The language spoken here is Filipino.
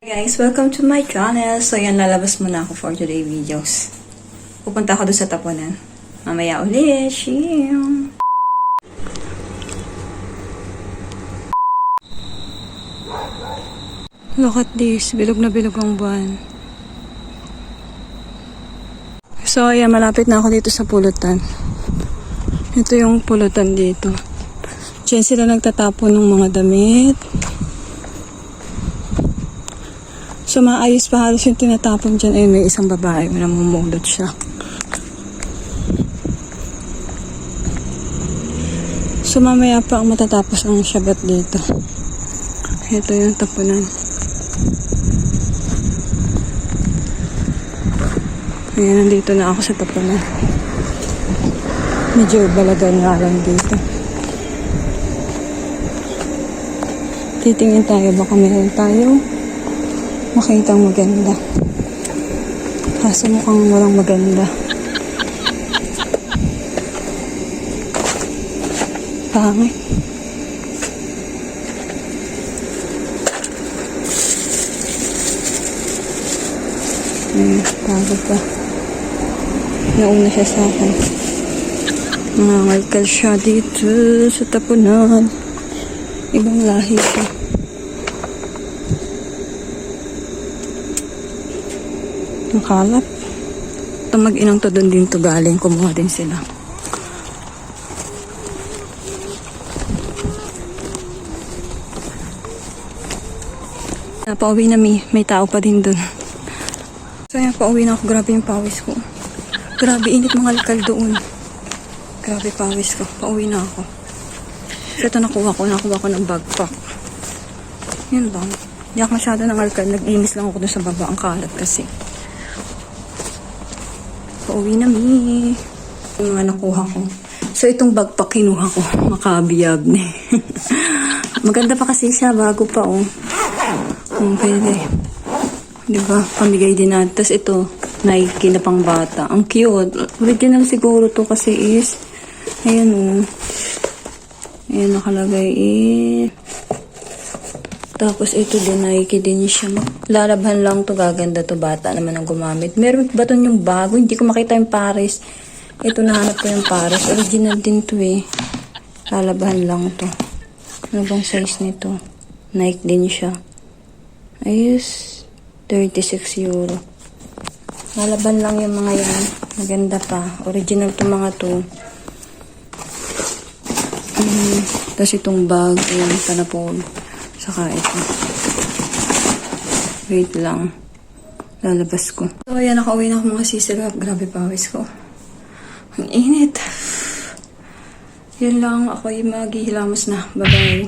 Hey guys, welcome to my channel. So yan, lalabas muna ako for today videos. Pupunta ako doon sa tapunan. Mamaya ulit. Shiyong. Look at this. Bilog na bilog ang buwan. So ayan, malapit na ako dito sa pulutan. Ito yung pulutan dito. Diyan sila nagtatapon ng mga damit. So, maayos pa halos yung tinatapon dyan. Ayun, may isang babae. Namumulot siya. So, mamaya pa ang matatapos ang Shabbat dito. Ito yung tapunan. Ayan, nandito na ako sa tapunan. Medyo balagan nga lang dito. Titingin tayo. Baka meron tayo makitang maganda. Kaso mukhang walang maganda. Pangit. Pagod pa. Nauna siya sa akin. Nangangalkal siya dito sa tapunan. Ibang lahi siya. Ang kalap. Ito mag-inang to doon din to galing. Kumuha din sila. Pauwi na may tao pa din doon. So yan, pauwi na ako. Grabe yung pawis ko. Grabe init mga lakal doon. Grabe pawis ko. Pauwi na ako. So ito nakuha ko ng backpack. Yan lang. Hindi ako masyado ng alkal. Nag-inis lang ako doon sa baba. Ang kalat kasi. Pauwi na mi. Yung mga nakuha ko. So, itong backpack kinuha ko. Makabiyab na. Maganda pa kasi siya. Bago pa, oh. Pwede. Diba? Pamigay din natin. Tapos ito, Nike na pang bata. Ang cute. Original siguro to kasi is, ayan, oh. Ayan, nakalagay Tapos ito din, Nike din siya. Lalabhan lang to, gaganda to, bata naman ang gumamit. Meron ba to yung bago? Hindi ko makita yung Paris. Ito, nahanap ko yung Paris. Original din to eh. Lalabhan lang to. Ano bang size nito? Nike din siya. Ayos. 36 euro. Lalabhan lang yung mga yan. Maganda pa. Original to mga to. Tapos itong bag. Ayan, panapon. Saka ito. Wait lang. Lalabas ko. So, ayan, nakauwi na ako mga sisilap. Grabe pawis ko. Ang init. Yan lang. Ako yung maghihilamos na. Bye-bye.